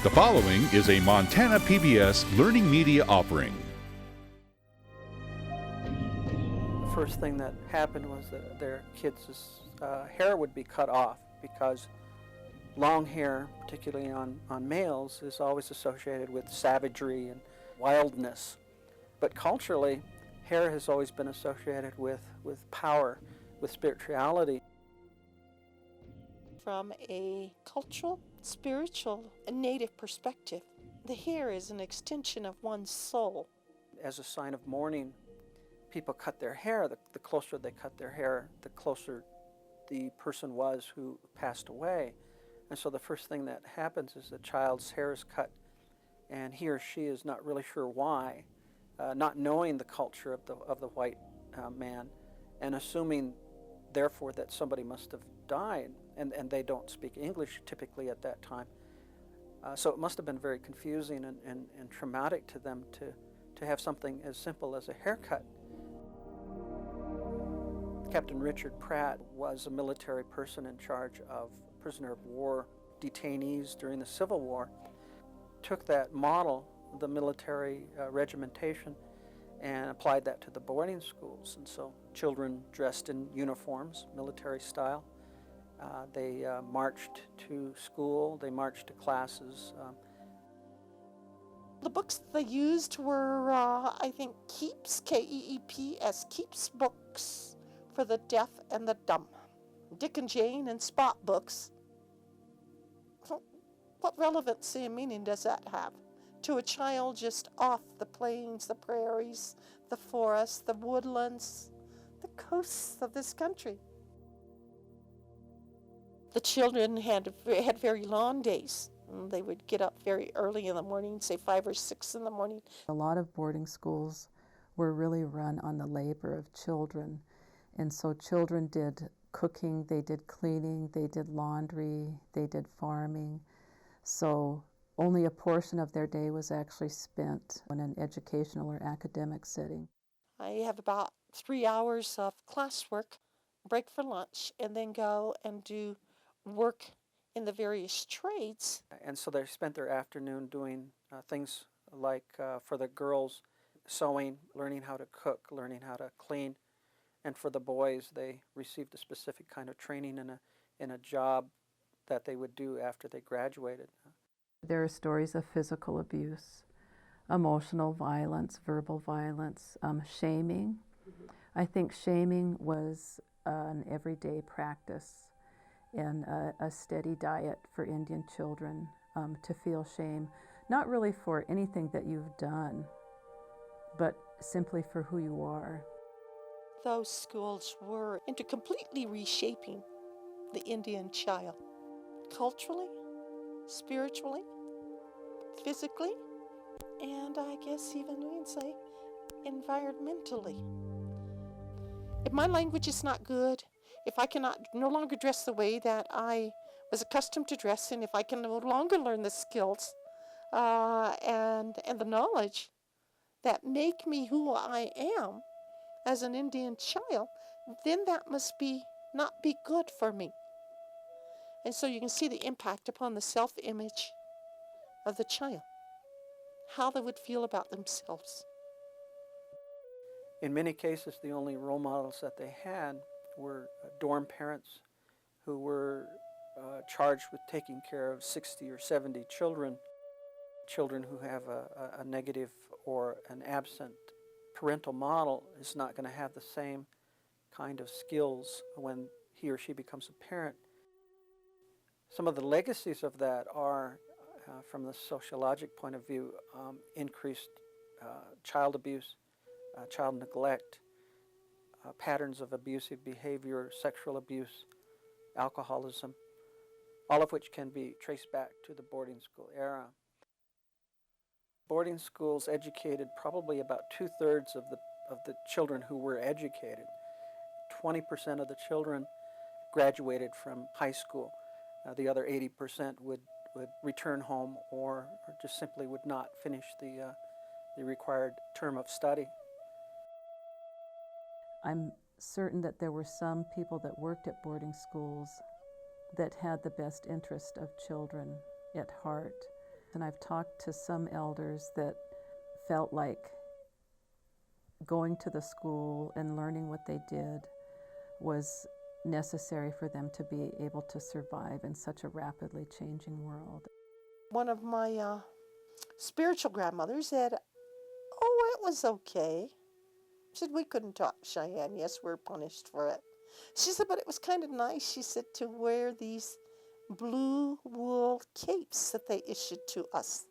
The following is a Montana PBS learning media offering. The first thing that happened was that their kids' hair would be cut off because long hair, particularly on males, is always associated with savagery and wildness. But culturally, hair has always been associated with power, with spirituality. From a cultural, spiritual, and native perspective, the hair is an extension of one's soul. As a sign of mourning, people cut their hair. The closer they cut their hair, the closer the person was who passed away. And so the first thing that happens is the child's hair is cut, and he or she is not really sure why, not knowing the culture of the white man, and assuming, therefore, that somebody must have died. And they don't speak English typically at that time. So it must have been very confusing and traumatic to them to have something as simple as a haircut. Captain Richard Pratt was a military person in charge of prisoner of war detainees during the Civil War. Took that model, the military regimentation, and applied that to the boarding schools. And so children dressed in uniforms, military style. They marched to school, they marched to classes. The books they used were, I think, Keeps, K-E-E-P-S, Keeps books for the deaf and the dumb. Dick and Jane and Spot books. What relevancy and meaning does that have to a child just off the plains, the prairies, the forests, the woodlands, the coasts of this country? The children had very long days. They would get up very early in the morning, say 5 or 6 in the morning. A lot of boarding schools were really run on the labor of children. And so children did cooking, they did cleaning, they did laundry, they did farming. So only a portion of their day was actually spent in an educational or academic setting. I have about 3 hours of classwork, break for lunch, and then go and do work in the various trades. And so they spent their afternoon doing things like, for the girls, sewing, learning how to cook, learning how to clean. And for the boys, they received a specific kind of training in a job that they would do after they graduated. There are stories of physical abuse, emotional violence, verbal violence, shaming. I think shaming was an everyday practice and a steady diet for Indian children to feel shame, not really for anything that you've done, but simply for who you are. Those schools were into completely reshaping the Indian child, culturally, spiritually, physically, and I guess even we can say environmentally. If my language is not good, if I cannot no longer dress the way that I was accustomed to dress, and if I can no longer learn the skills and the knowledge that make me who I am as an Indian child, then that must not be good for me. And so you can see the impact upon the self-image of the child, how they would feel about themselves. In many cases, the only role models that they had were dorm parents who were charged with taking care of 60 or 70 children who have a negative or an absent parental model is not going to have the same kind of skills when he or she becomes a parent. Some of the legacies of that are, from the sociologic point of view, increased child abuse, child neglect, patterns of abusive behavior, sexual abuse, alcoholism, all of which can be traced back to the boarding school era. Boarding schools educated probably about 2/3 of the children who were educated. 20% of the children graduated from high school. The other 80% would return home or just simply would not finish the required term of study. I'm certain that there were some people that worked at boarding schools that had the best interest of children at heart. And I've talked to some elders that felt like going to the school and learning what they did was necessary for them to be able to survive in such a rapidly changing world. One of my spiritual grandmothers said, "Oh, it was okay." She said, "We couldn't talk Cheyenne. Yes, we're punished for it." She said, "But it was kind of nice," she said, "to wear these blue wool capes that they issued to us